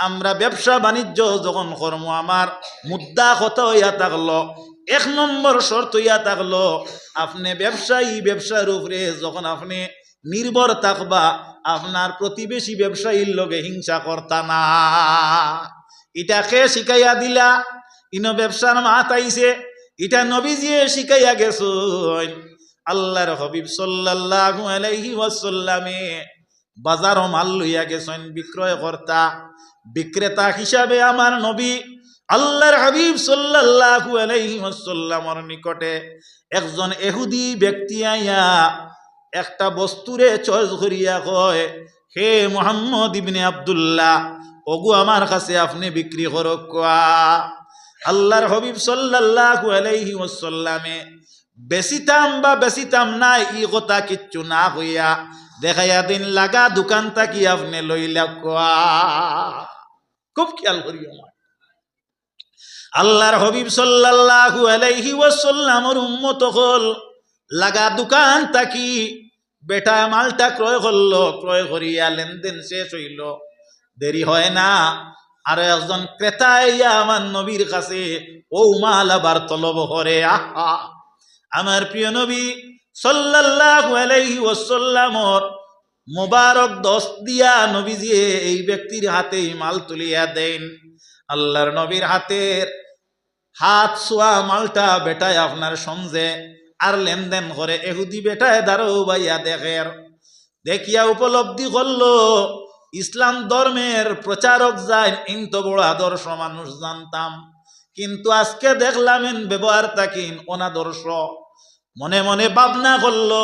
আমরা ব্যবসা বাণিজ্য যখন করবো আমার মুদ্রা কত হইয়া থাকলো, 1 নম্বর শর্ত হইয়া থাকলো আপনি ব্যবসার উপরে যখন আপনি নির্ভর থাকবা, আপনার প্রতিবেশী ব্যবসায়ীর লগে হিংসা করতা না। এটা কে শিখাইয়া দিলা? ইনো ব্যবসার মাত আইছে, এটা নবীজিয়ে শিখাইয়া গেছেন। আল্লাহর হাবিব সাল্লাল্লাহু আলাইহি ওয়াসাল্লামে বাজারও মাল লইয়া গেছেন বিক্রয় কর্তা, বিক্রেতা হিসাবে আমার নবী আল্লাহর হাবিব সাল্লাল্লাহু আলাইহি ওয়াসাল্লামের নিকটে একজন ইহুদি ব্যক্তি আইয়া একটা বস্তুরে চয়েস করিয়া কয়, হে মুহাম্মদ ইবনে আব্দুল্লাহ, ওগু আমার কাছে আপনি বিক্রি করো কোয়া। আল্লাহর হাবিব সাল্লাল্লাহু আলাইহি ওয়াসাল্লামে বেচিতাম নাই ই কথা কিচ্ছু না হইয়া দেখাইয়া দিন লাগা দোকানটা কি আপনি লইলা কোয়া। খুব খেয়াল করিও। আল্লাহর হাবিব সাল্লাল্লাহু আলাইহি ওয়াসাল্লামের উম্মত হল লাগা দোকানটা কি বেটা মালটা ক্রয় করলো, ক্রয় করিয়া লেনদেন শেষ হইল, দেরি হয় না আর একজন ক্রেতা ইয়া আমার নবীর কাছে ও মাল আবার তলব করে। আহা, আমার প্রিয় নবী সাল্লাল্লাহু আলাইহি ওয়াসাল্লামর মোবারক দস্ত দিয়া নবীজি এই ব্যক্তির হাতে মাল তুলিয়া দেন। আল্লাহর নবীর হাতের হাত ছোয়া মালটা বেটায় আপনার সমঝে আর লেনদেন করে। এহুদি বেটায় দাঁড়ো বাইয়া দেখের, দেখিয়া উপলব্ধি করলো ইসলাম ধর্মের প্রচারক যায় ইন্ত বড় আদর্শ মানুষ জানতাম, কিন্তু আজকে দেখলাম ব্যবহার তাকিন অনাদর্শ। মনে মনে ভাবনা করলো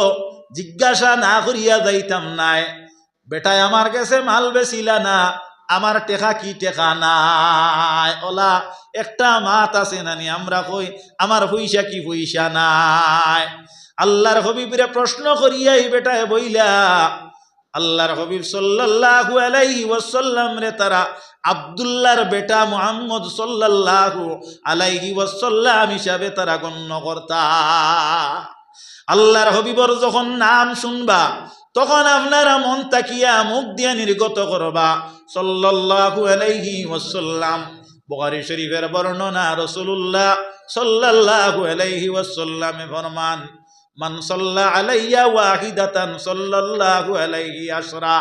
জিজ্ঞাসা না করিয়া যাইতাম নাই, বেটায় আমার কাছে মাল বেচিলা না, আমার টেকা কি টেকা নাই, ওলা একটা মাত আছে নানি, আমরা কই আমার পয়সা কি পয়সা নাই। আল্লাহর হাবিবরে প্রশ্ন করিয়াই বেটায় বইলা আল্লাহর হাবিব সাল্লাল্লাহু আলাইহি ওয়াসাল্লাম রে তারা আব্দুল্লাহর বেটা মুহাম্মদ সাল্লাল্লাহু আলাইহি ওয়াসাল্লাম হিসাবে তারা গণ্য করতা। আল্লাহর হাবিবর যখন নাম শুনবা তখন আপনারা মন তাকিয়া মুখ দিয়া নির্গত করবা সাল্লাল্লাহু আলাইহি ওয়াসাল্লাম। বুখারী শরীফের বর্ণনা, রাসূলুল্লাহ সাল্লাল্লাহু আলাইহি ওয়াসাল্লামে ফরমান, মান সাল্লা আলাইয়া ওয়াহিদাতান সাল্লাল্লাহু আলাইহি আশরা।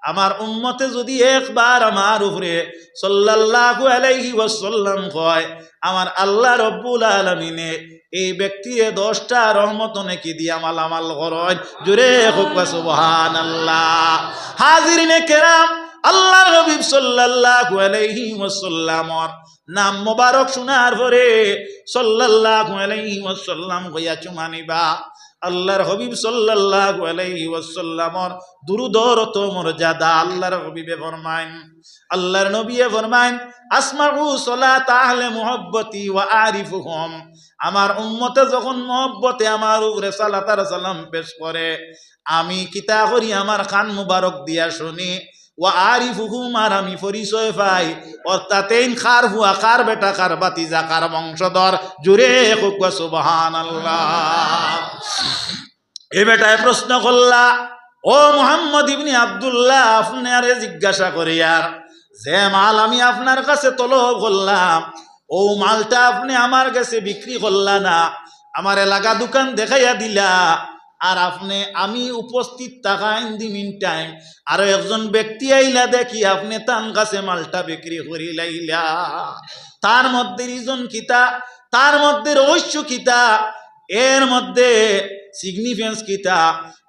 আমার উম্মতে যদি একবার আমার উপরে সাল্লাল্লাহু আলাইহি ওয়াসাল্লাম কয়, আমার আল্লাহ রব্বুল আলামিনে এই ব্যক্তিরে 10টা রহমত নাকি দিয়া মালামাল করেন। জোরে হোক সুবহানাল্লাহ। হাজিরিনে কেরাম, আল্লাহর হাবিব সাল্লাল্লাহু আলাইহি ওয়াসাল্লামর নাম মোবারক শোনার পরে সাল্লাল্লাহু আলাইহি ওয়াসাল্লাম কইয়া চুমানিবা। আল্লাহর হাবিব সাল্লাল্লাহু আলাইহি ওয়াসাল্লামর দুরুদরত মর্যাদা আল্লাহর হাবিবে ফরমাইন, আল্লাহর নবীয়ে ফরমাইন, আসমাউ সালাত আহলে মুহাব্বতি ওয়া আরিফুহুম। আমার উম্মতে যখন মুহাব্বতে আমার উপরে সালাত আর সালাম পেশ করে, আমি কিতা করি আমার কান মুবারক দিয়া শুনি, ওয়া আরিফুহুম আর আমি পরিচয় পাই, অর্থাৎ এই কার হুয়া, কার বেটা, কার বাতিজা, কার বংশধর। জুড়ে হোক সুবহানাল্লাহ। এ বেটায় প্রশ্ন করলা, ও মুহাম্মদ ইবনে আব্দুল্লাহ, আপনি আরে জিজ্ঞাসা করি আর যে মাল আমি আপনার কাছে তলব করলাম, ও মালটা আপনি আমার কাছে বিক্রি করলা না, আমার এলাকা দোকান দেখাইয়া দিলা, আর আপনি আমি উপস্থিত থাকা ইন দি মিন টাইম আরো একজন ব্যক্তি আইলা দেখি আপনি তার কাছে মালটা বিক্রি করি লাইলা। তার মধ্যে রিজন কিতা, তার মধ্যে রহস্য কিতা, এর মধ্যে সিগনিফিকেন্স কিতা?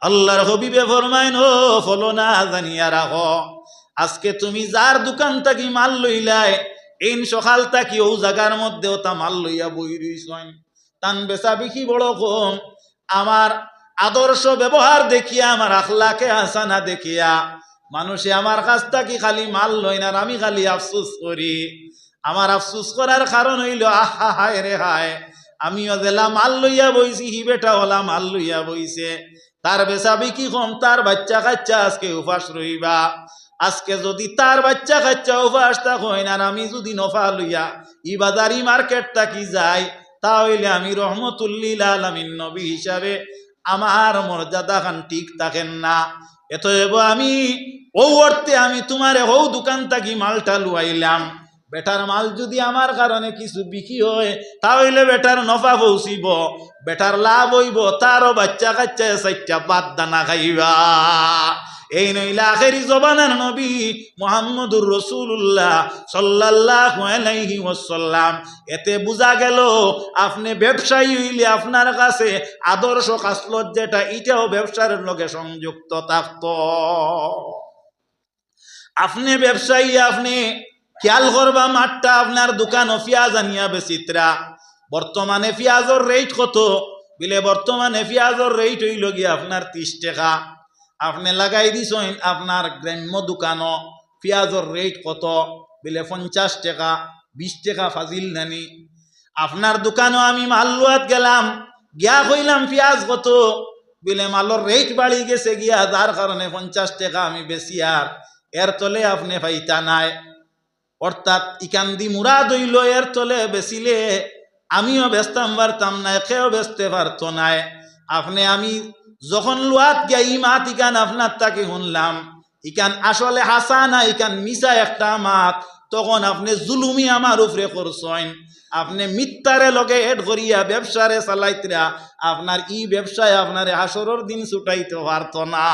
আল্লাহর হাবিবে ফরমাইন, ও ফলো না জানিয়া রাখো, আজকে তুমি যার দোকান থাকি মাল লইলাই, এই সকাল থাকি ও জায়গার মধ্যেও তা মাল লইয়া বই রইছেন, তান বেচা বিকি বড় কম। আমার আদর্শ ব্যবহার দেখিয়া, আমার আখলাকে হাসানা দেখিয়া মানুষে আমার কাছ থেকে খালি মাল লই না, আমি খালি আফসোস করি। আমার আফসোস করার কারণ হইল, আহা হায় রে হায়, আমিও জেলা মাল লইয়া বইছি, হি বেটা ওলা মাল লইয়া বইছে, তার বেচা বিকি কম, তার বাচ্চা কাচ্চা আজকে উপাস রইবা। আজকে যদি তার বাচ্চা কাচ্চা উপাস থাকেন আর আমি যদি নফা লইয়া ই বাজারি মার্কেট থাকি যাই, তাহলে আমি রহমতুল্লিল আলামিন নবী হিসাবে আমার মর্যাদা খান ঠিক থাকেন না। এতএব আমি ও অর্থে আমি তোমারে হৌ দোকান থাকি মালটা লুয়াইলাম, বেটার মাল যদি আমার কারণে কিছু বিক্রি হয় তাহলে বেটার নফা পৌঁছিব, বেটার লাভ হইব, তারও বাচ্চা কাচ্চা চারটা বাদ দানা খাইবা। এই নইলা আখেরি জবানের নবী মুহাম্মদুর রাসূলুল্লাহ সাল্লাল্লাহু আলাইহি ওয়াসাল্লাম। এতে বোঝা গেল আপনি ব্যবসায়ী হইলে আপনার কাছে আদর্শ খাসলত যেটা এটাও ব্যবসার লগে সংযুক্ত থাকত। আপনি ব্যবসায়ী, আপনি খেয়াল করবা মাঠটা আপনার দোকান পেঁয়াজ আনিয়া বেচিত্রা, বর্তমানে পেঁয়াজের রেট কত? বলে বর্তমানে পেঁয়াজের রেট হইল গিয়ে আপনার 30 টাকা। আপনি লাগাই দিছেন আপনার গ্রাম্য দোকানও পেঁয়াজের রেট কত? বলে 50 টাকা। 20 টাকা ফাজিল নানি। আপনার দোকানও আমি মাল লুয়াত গেলাম, গিয়া কইলাম পেঁয়াজ কত? বলে মালের রেট বাড়ি গেছে গিয়া, যার কারণে 50 টাকা আমি বেশি, আর এর তলে আপনি পাইতা নাই। অর্থাৎ ইকান্দি মুরাদ হইল এর তলে বেচিলে আমিও বেচতাম পারতাম না, কেউ বেচতে পারতো নাই। আপনি আমি যখন লুয়াত গিয়া ই মাত ইকান আপনার তাকে শুনলাম ইকান আসলে হাসা না, ইকান মিশা একটা মাত, তখন আপনি জুলুমি আমার উপরে করছেন। আপনি মিথ্যারে লগে এড করিয়া ব্যবসারে চালাইতরা, আপনার ই ব্যবসায় আপনারে হাসরের দিন ছুটাইতে পারতো না।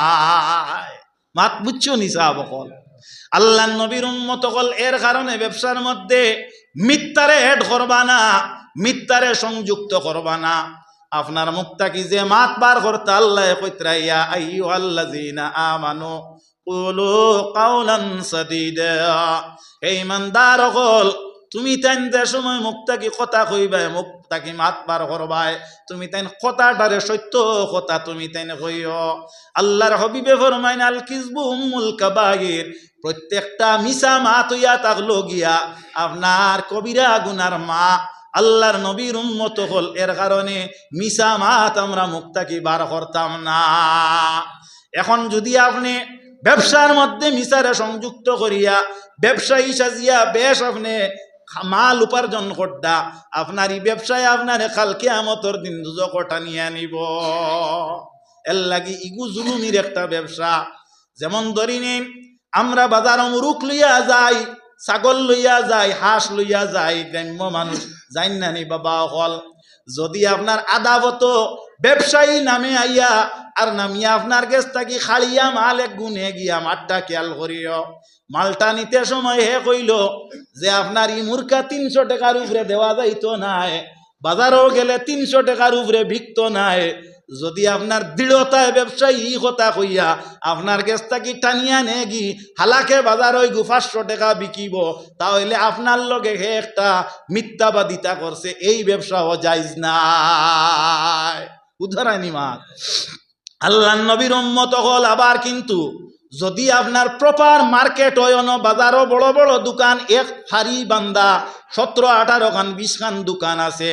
মাত বুঝছো নিসা বকল আল্লাহ নবীর উম্মত হল, এর কারণে ব্যবসার মধ্যে মিথ্যারে এড করবা না, মিথ্যারে সংযুক্ত করবা না। আপনার মুখটা কি যে মাত বার করতে আল্লাহ কইতরা ইয়া আইয়ুহাল্লাযীনা আমানু কুলু কাওলান সাদীদা। এই ইমানদার হল, তুমি তাই যে সময় মুখটা কি কথা কইবাই, মুখটা কি মাত বার করবাই, তুমি তাই কথাটারে সত্য কথা তুমি তাই কইও। আল্লাহর হাবিবে ফরমাইন আল কিযবু উম্মুল কাবাইর, প্রত্যেকটা মিছা মাত হইয়া থাকলো গিয়া আপনার কবিরা গুনার মা। আল্লাহর নবীর উম্মত হল, এর কারণে মিছা মাত আমরা মুখটা কি বার করতাম না। এখন যদি আপনি ব্যবসার মধ্যে মিছারে সংযুক্ত করিয়া ব্যবসায়ী সাজিয়া বেশ আপনি মাল উপার্জন করতা, আপনার এই ব্যবসায় আপনার কাল কিয়ামতের দিন দুজকটা নিয়ে নিব। এর লাগি ইগু জুলুমির একটা ব্যবসা। যেমন ধরি নিন, আমরা বাজার মুরুখ লইয়া যাই, ছাগল লইয়া যাই, হাঁস লইয়া যাই, গ্রাম্য মানুষ যাই না নি বাবা হল। যদি আপনার আদাবত ব্যবসায়ী নামে আইয়া আর নামিয়া আপনার গেছ থাকি খালিয়া মাল এক গুনে গিয়া মাঠটা খেয়াল করিও, মালটা নিতে সময় হে কইল যে আপনার ই মুরকা 300 টাকার উপরে দেওয়া যাইতো নাই, বাজারও গেলে 300 টাকার উপরে বিকতো নাই। যদি আপনার দৃঢ়তায় ব্যবসায়ী কথা কইয়া আপনার গেছ থাকি টানিয়া নে গি হালাকে বাজার ওই 500 টাকা বিকিব, তাহলে আপনার লগে হে একটা মিথ্যাবাদিতা করছে, এই ব্যবসাও জায়েজ নাই। উদাহরণই মাত আল্লাহ নবীর উম্মত হল। আবার কিন্তু যদি আপনার প্রপার মার্কেট হয়, বাজারও বড় বড় দোকান, এক হারি বান্দা 17-18 খান 20 খান দোকান আছে,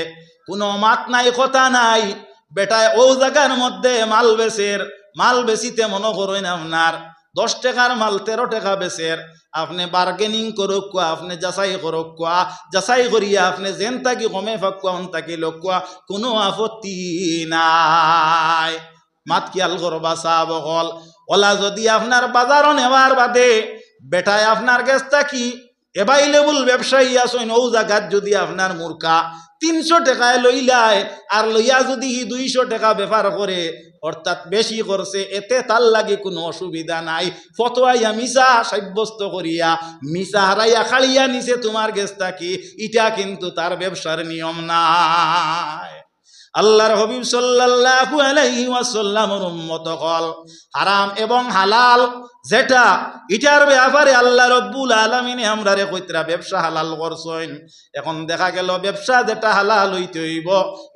কোনো মাত নাই কথা নাই, বেটায় ও জায়গার মধ্যে মাল বেচের, মাল বেচিতে মনে করেন আপনার 10 টাকার মাল 13 টাকা বেচের, আপনি বার্গেনিং করুক কোয়া, আপনি যাচাই করুক কোয়া, যাচাই করিয়া আপনি যেন তাকি কমে ফাঁকুয়া হন তাকি লোকুয়া, কোনো আপত্তি নাই। মাত খেয়াল করবা সাহাব হল। ওলা যদি আপনার বাজারও নেওয়ার বাদে বেটায় আপনার গেছ থাকি এভাইলেবল ব্যবসায়ী আসেন, ও জায়গাত যদি আপনার মুরকা 300 টাকায় লইলায় আর লইয়া যদি 200 টাকা ব্যাপার করে, অর্থাৎ বেশি করছে, এতে তার লাগে কোনো অসুবিধা নাই। ফতোয়াইয়া মিশা সাব্যস্ত করিয়া মিশা হারাইয়া খাড়িয়া নিছে তোমার গেছ থাকি, এটা কিন্তু তার ব্যবসার নিয়ম নাই। আল্লাহর হাবিব সাল্লাল্লাহু আলাইহি ওয়াসাল্লামের উম্মত হল, হারাম এবং হালাল যেটা এটার ব্যাপারে আল্লাহ রব্বুল আলামিনে আমরারে কইতরা ব্যবসা হালাল করছেন। এখন দেখা গেল ব্যবসা যেটা হালাল হইতে হইব,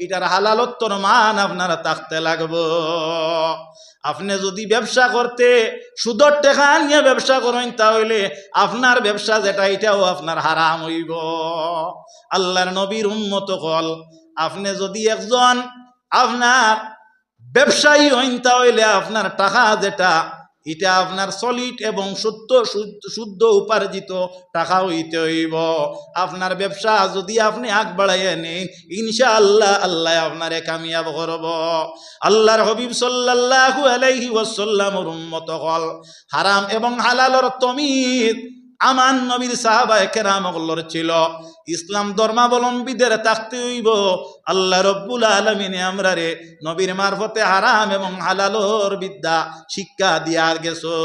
এটার হালালত্বর মান আপনারা থাকতে লাগবে। আপনি যদি ব্যবসা করতে সুদের টাকা নিয়ে ব্যবসা করেন, তাহলে আপনার ব্যবসা যেটা এটাও আপনার হারাম হইব। আল্লাহর নবীর উম্মত হল, আপনি যদি একজন আপনার ব্যবসায়ী হইন, তাহলে আপনার টাকা যেটা এটা আপনার সলিড এবং শুদ্ধ উপার্জিত টাকা হইতে হইব। আপনার ব্যবসা যদি আপনি আগ বাড়াইয়া নেন, ইনশাআল্লাহ আল্লাহ আপনারে কামিয়াব করব। আল্লাহর হাবিব সাল্লাল্লাহু আলাইহি ওয়াসাল্লামের উম্মত হল হারাম এবং হালালের তমিজ আমার নবীর সাহাবায়ে কেরামগুলোর ছিল। ইসলাম ধর্মাবলম্বীদের থাকতে হইব আল্লাহ রব্বুল আলামিনে আমরারে নবীর মারফতে হারাম এবং হালালর বিদ্যা শিক্ষা দিয়া গেছে।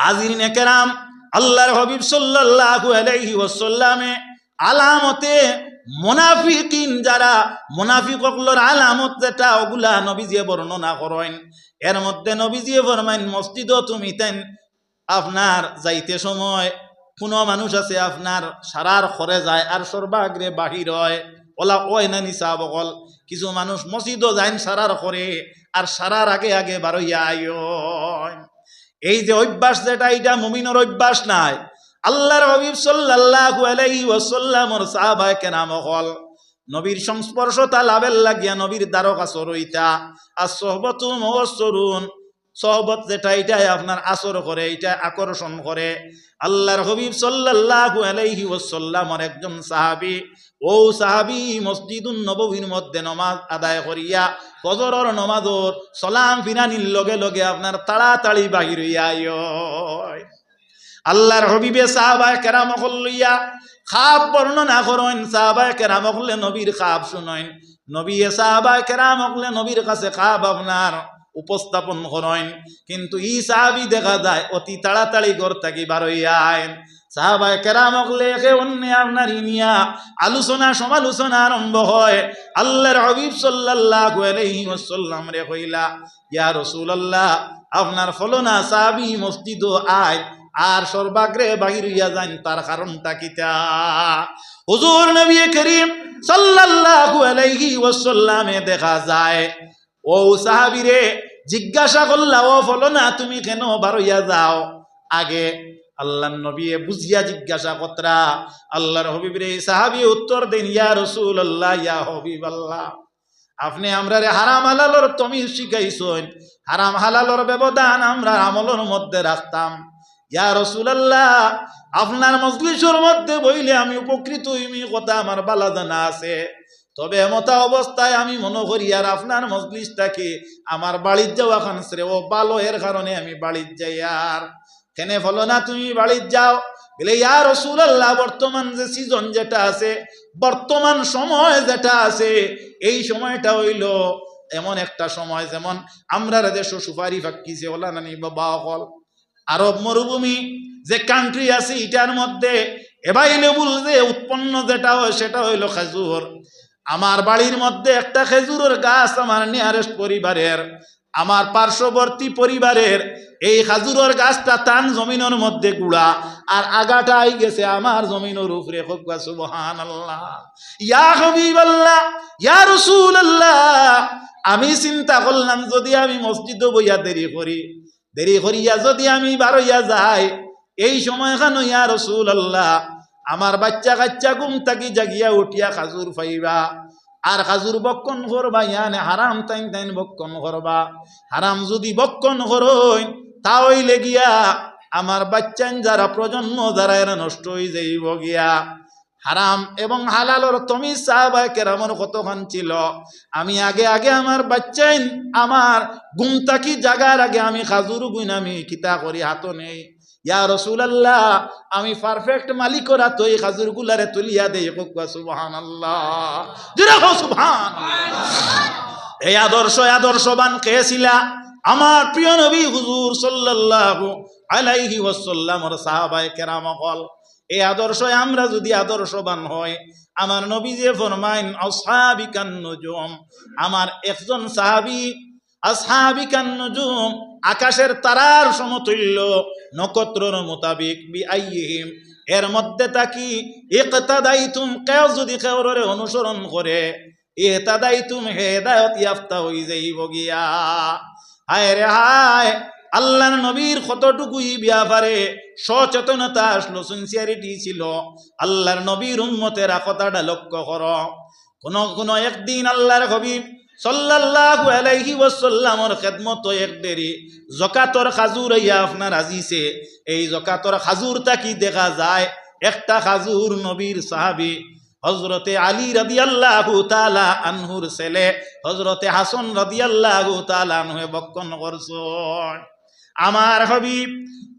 হাজিরিনে কেরাম, আল্লাহর হাবিব সাল্লাল্লাহু আলাইহি ওয়াসাল্লামে আলামতে মুনাফিকিন যারা মুনাফিক হকলর আলামত যেটা ওগুলা নবীজি বর্ণনা করেন। এর মধ্যে নবীজি ফরমাইন মসজিদও তুমি তেন আপনার যাইতে সময় কোনো মানুষ আছে আপনার সারার খরে যায় আর সর্বাগ্রে বাহির হয়, ওলা ওই না নিসা বকল কিছু মানুষ মসজিদও যায় সারার করে আর সারার আগে আগে বারইয়া আয়। এই যে অভ্যাস যেটা এটা মুমিনের অভ্যাস নাই। আল্লাহর হাবিব সাল্লাল্লাহু আলাইহি ওয়াসাল্লামের সাহাবায়ে কেরাম হল নবীর সংস্পর্শতা লাভের লাগিয়া নবীর দ্বারক আসর হইতা আর সোহবতু মুয়াসসরুন সহবত যেটা এটাই আপনার আসর করে, এটা আকর্ষণ করে। আল্লাহর হাবিব সাল্লাল্লাহু আলাইহি ওয়াসাল্লামের একজন সাহাবী, ও সাহাবী মসজিদুন নববীর মধ্যে নামাজ আদায় করিয়া ফজরের নামাজর সালাম ফিরানির লগে লগে আপনার তাড়াতাড়ি বাহির হইয়া আয়। আল্লাহর হাবিবে সাহাবায়ে কেরামকে লইয়া খাব বর্ণনা করেন। সাহাবায়ে কেরামকে নবীর খাব শুনেন, নবী সাহাবায়ে কেরামকে নবীর কাছে খাব আপনার উপস্থাপন করেন। কিন্তু ই সাহাবী দেখা যায় অতি তাড়াতাড়ি ঘর থাকি বার হইয়া আইন। সাহাবায়ে কেরামকে একে অন্য আপনার ইনিয়া আলোচনা সমালোচনা আরম্ভ হয়। আল্লাহর হাবিব সাল্লাল্লাহু আলাইহি ওয়াসাল্লাম রে কইলা, ইয়া রাসূলুল্লাহ, আপনার ফলনা সাহাবী মসজিদ আয় আর সর্বাগ্রে বাহির হইয়া যান, তার কারণটা কিতা? হুজুর নবী করিম সাল্লাল্লাহু আলাইহি ওয়াসাল্লামে দেখা যায় ও সাহাবীরে জিজ্ঞাসা করলা, ও ফলনা তুমি কেন বার হইয়া যাও? আগে আল্লাহর নবী বুঝিয়া জিজ্ঞাসা কতরা। আল্লাহর হাবিব রে সাহাবী উত্তর দেন, ইয়া রাসূলুল্লাহ, ইয়া হাবিবাল্লাহ, আপনি আমরারে হারাম হালালর তমিজ শিখাইছেন, হারাম হালালর ব্যবধান আমরা আমলের মধ্যে রাখতাম। ইয়া রাসূলুল্লাহ, আপনার মজলিসের মধ্যে বইলে আমি উপকৃত হইমি কথা আমার বালা জানা আছে। তবে এমতা অবস্থায় আমি মনে করি আর আপনার মজলিসটাকে আমার বাড়ির যাওয়া খান ও ভালো, এর কারণে আমি বাড়ির যাই। আর কেনে ফলো না তুমি বাড়ির যাও? বলে, ইয়া রাসূলুল্লাহ, বর্তমান যে সিজন যেটা আছে, বর্তমান সময় যেটা আছে, এই সময়টা হইল এমন একটা সময় যেমন আমরা দেশ সুপারি ফাঁকিছে ওলা নানি বাবা হল আরব মরুভূমি যে কান্ট্রি আছে এটার মধ্যে এভাইলেবল যে উৎপন্ন যেটা হয় সেটা হইল খেজুর। আমার বাড়ির মধ্যে একটা খেজুরের গাছ আমার নিয়ারেস্ট পরিবারের, আমার পার্শ্ববর্তী পরিবারের এই খেজুরের গাছটা তান জমিনের মধ্যে গুড়া আর আগাটা আই গেছে আমার জমিনের উপরে। সুবহানাল্লাহ, ইয়া হাবিবাল্লাহ, ইয়া রাসূলুল্লাহ, আমি চিন্তা করলাম যদি আমি মসজিদে বইয়া দেরি করিয়া যদি আমি বার হইয়া যাই এই সময় খান, ইয়া রাসূলুল্লাহ, আমার বাচ্চা কাচ্চা ঘুম থাকি জাগিয়া উঠিয়া খাজুর পাইবা আর খাজুর বক্ষণ করবা, ইয়ানে হারাম তাইন তাইন বক্ষণ করবা। হারাম যদি বক্ষণ করই তাহলে গিয়া আমার বাচ্চান যারা প্রজন্ম যারা এরা নষ্ট হয়ে যাইব গিয়া। হারাম এবং হালালর তমিজ সাহাবায়ে কেরামের কতখান ছিল। আমি আগে আগে আমার বাচ্চাইন আমার ঘুম থাকি জাগার আগে আমি খাজুর গুইন আমি কিতা করি হাত নেই, ইয়া রাসূলুল্লাহ, আমি পারফেক্ট মালিকরা তো এই খাজুর গুলারে তুলিয়া দেই। সুবহানাল্লাহ, জোরে কও সুবহানাল্লাহ। এই আদর্শবান কে ছিলা? আমার প্রিয় নবী হুজুর সাল্লাল্লাহু আলাইহি ওয়াসাল্লামের সাহাবায়ে কেরাম হল। এই আদর্শ আমরা যদি আদর্শবান হয়, আমার নবী যে ফরমাইন আসহাবিকান নুজুম, আমার একজন সাহাবী আসহাবিকান নুজুম, আকাশের তারার সমতুল্য নক্ষত্রর মোতাবিক, বিআইহিম, এর মধ্যে থাকি ইকতাদাইতুম, কেউ যদি কেউরে অনুসরণ করে, ইহতাদাইতুম, হেদায়েত ইয়াফতা হই যাইব গিয়া। হায় রে হায়, আল্লাহর নবীর কতটুকুই ব্যাপারে সচেতনতা আসলো, সিনসিয়ারিটি ছিল। আল্লাহর নবীর উম্মতেরা কথাটা লক্ষ্য করো। কোন একদিন আল্লাহর হাবিব সাল্লাল্লাহু আলাইহি ওয়াসাল্লামর খেদমত এক দেরি যাকাতর খাজুর ইয়া আপনার আজিছে। এই যাকাতর খাজুরটা কি দেখা যায়, একটা খাজুর নবীর সাহাবী হযরতে আলী রাদিয়াল্লাহু তাআলা আনহুর ছেলে হযরতে হাসান রাদিয়াল্লাহু তাআলা আনহু বক্ষণ করছেন। আমার হাবিব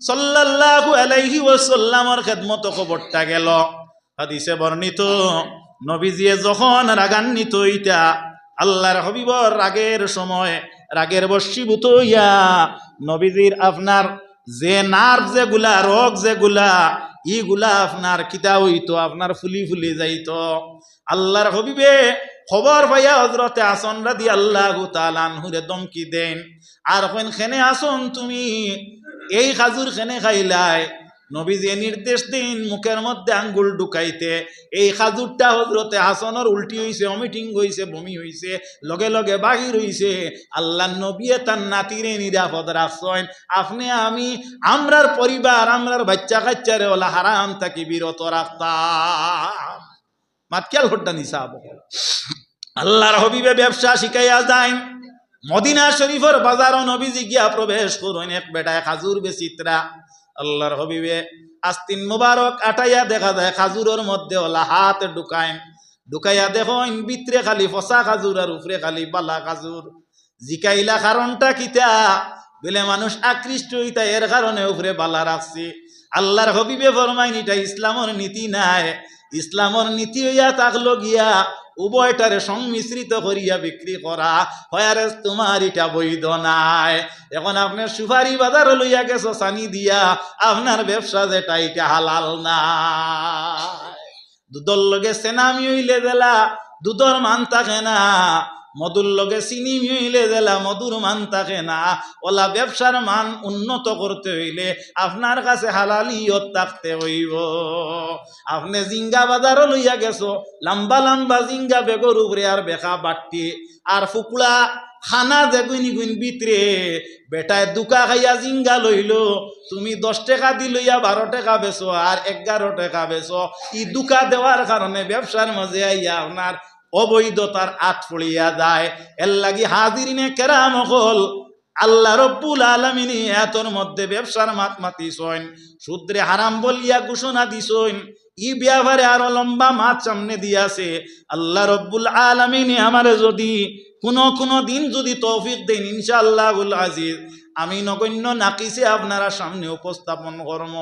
সাল্লাল্লাহু আলাইহি ওয়াসাল্লামর খেদমত খবরটা গেল। হাদিসে বর্ণিত নবীজিয়ে যখন রাগান্বিত হইতা আল্লাহর হাবিবর রাগের সময় রাগের বশীভূত হইয়া নবীজির আপনার যে নার্ভ যেগুলা রোগ যেগুলা ইগুলা আপনার কিতা হইতো, আপনার ফুলি ফুলি যাইতো। আল্লাহর হাবিবে খবর পাইয়া হযরতে হাসান রাদিয়াল্লাহু তাআলা আনহুরে দমকি দেন, আর কইন খেনে আসুন তুমি এই খাজুর খেনে খাইলাই। নবীজি নির্দেশ দিন মুখের মধ্যে আঙ্গুল ঢুকাইতে। এই খাজুরটা হযরতে হাসানের উল্টি হইছে, অমিটিং হইছে, বমি হইছে, লগে লগে বাহির হইছে। আল্লাহ নবী তার নাতিরে নিরাপদ রাখছেন। আপনি আমি আমরার পরিবার আমরার বাচ্চা কাচ্চারে ওলা হারাম থাকি বিরত রাখতাম। মাতকাল হড্ডা নিসাব আল্লাহর হাবিবে ব্যবসা শিখাইয়া যায়। মদিনা শরীফের বাজারও নবীজি গিয়া প্রবেশ করুন, এক বেটায় খাজুর বেচিত্রা। আল্লাহর হাবিবে আস্তিন মুবারক আটাইয়া দেখা যায় খাজুরের মধ্যে ওলা হাত ঢুকাইয়া দেখেন ভিতরে খালি ফসা খাজুর আর উপরে খালি বালা খাজুর। জিকাইলা কারণটা কিতা, বলে মানুষ আকৃষ্ট হইতা এর কারণে উপরে বালা রাখছি। আল্লাহর হাবিবে ফরমাইন এটা ইসলামের নীতি নাই। ইসলামের নীতি হইয়া থাকলো গিয়া উভয়টারে সংমিশ্রিত করিয়া বিক্রি করা হয়। তোমার এটা বৈধ নাই। এখন আপনার সুপারি বাজার লইয়া গেছো সানি দিয়া, আপনার ব্যবসা যেটা এটা হালাল না। দুধর লগে সেনা মিলে দিলা, দুধর মান থাকে না। মধুর লগে চিনি মিলে দিলা, মধুর মান থাকে না। ওলা ব্যবসার মান উন্নত করতে হইলে আপনার কাছে হালালিয়ত থাকতে হইব। আপনি জিঙ্গা বাজারও লইয়া গেছো, লম্বা লম্বা জিঙ্গা বেগর উপরে আর বেখা বাট্টি আর ফুকুলা খানা যে গুইন গুইন ভিতরে বেটায় দুকা খাইয়া জিঙ্গা লইল, তুমি 10 টাকা দি লইয়া 12 টাকা বেচো আর 11 টাকা বেচো। ই দুকা দেওয়ার কারণে ব্যবসার মাঝে আইয়া আপনার অবৈধতার আট পড়িয়া যায়। এর লাগি হাজিরিনে কেরাম হল আল্লাহ রব্বুল আলামিন এতর মধ্যে ব্যবসার মাত মাতিছেন, সূত্রে হারাম বলিয়া ঘোষণা দিছেন। ই ব্যাপারে আরো লম্বা মাত সামনে দিয়াছে। আল্লাহ রব্বুল আলামিন আমারে যদি কোনো দিন যদি তৌফিক দেন, ইনশাআল্লাহুল আজিজ আমি নগণ্য নাকিসে আপনারা সামনে উপস্থাপন করব।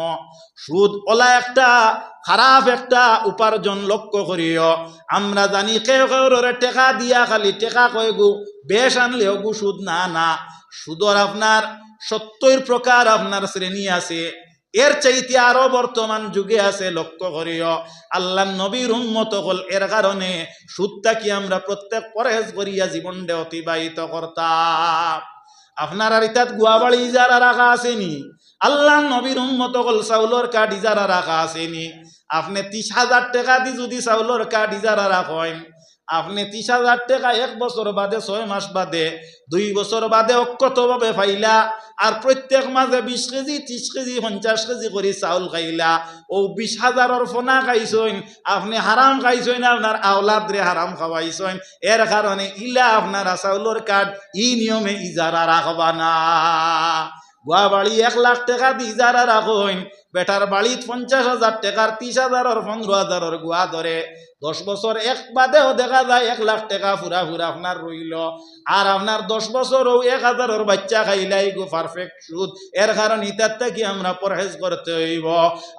সুদ ওলা একটা খারাপ একটা উপার্জন লক্ষ্য করিও। আমরা জানি কেউ টেকা দিয়া খালি টেকা কয় গু বেশ আনলেও গু সুদ না। সুদর আপনার 70 প্রকার আপনার শ্রেণী আছে। এর চাইতে আরো বর্তমান যুগে আছে, লক্ষ্য করিও। আল্লাহ নবীর উম্মত হল, এর কারণে সুদটা কি আমরা প্রত্যেক পরহেজ করিয়া জীবনটা অতিবাহিত করতাম। আপনার আর ইতাত গুয়াবাড়ি ইজারা রাখা আসেনি? আল্লাহ নবীর উম্মত হল চাউলর কার্ড ইজারা রাখা আসেনি? আপনি 30,000 টাকা দি যদি চাউলর কার্ড ইজারা রাখেন, আপনি 30,000 টাকা 1 বছর বাদে 6 মাস বাদে 2 বছর বাদে অক্ষতভাবে পাইলা, আর প্রত্যেক মাসে 20 কেজি 30 কেজি 50 কেজি করে চাউল খাইলা। ও 20,000 ফোনা খাইছেন, আপনি হারাম খাইছেন, আপনার আওলাদরে হারাম খাওয়াইছেন। এর কারণে ইলা আপনার চাউলর কার্ড ই নিয়মে ইজারা রাখবা না। গুয়া বাড়ি 1 লাখ টাকা দি ইজারা রাখেন, বেটার বাড়িত 50,000 টাকার 30,000 15,000 গুয়া ধরে 10 বছর এক বাদেও দেখা যায় 1 লাখ টাকা ফুরা আপনার রইল। আর আপনার 10 বছরও 1,000 বাচ্চা খাইলাই গো পারফেক্ট সুদ। এর কারণ ইতার থেকে আমরা পরহেজ করতে হইব।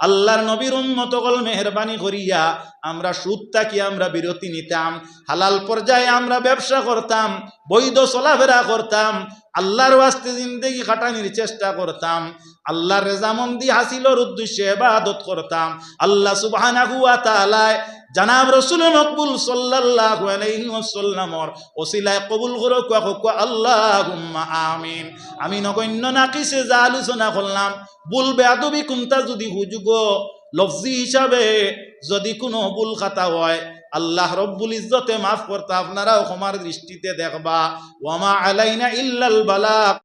আল্লাহর নবীর উম্মত হল মেহরবানি করিয়া আমরা সুদটা কি আমরা বিরতি নিতাম, হালাল পর্যায়ে আমরা ব্যবসা করতাম, বৈধ চলাফেরা করতাম, আল্লাহর ওয়াস্তে জিন্দেগি কাটানির চেষ্টা করতাম, আল্লাহর রেজামন্দি হাসিলের উদ্দেশ্যে ইবাদত করতাম। আল্লাহ সুবহানাহু ওয়া তাআলা জানাব রাসূল মকবুল সাল্লাল্লাহু আলাইহি ওয়াসাল্লামর ওসিলায় কবুল করো। কোয়া আল্লাহুম্মা আমিন। আমি নগণ্য নাকিসে যা আলোচনা করলাম, ভুল বেয়াদবি কোনটা যদি হুজুগ লফজি হিসাবে যদি কোনো ভুল খাতা হয়, আল্লাহ রব্বুল ইজ্জতে মাফ করতে আপনারাও ক্ষমার দৃষ্টিতে দেখবা। ওয়ামা আলাইনা ইল্লাল বালাগ।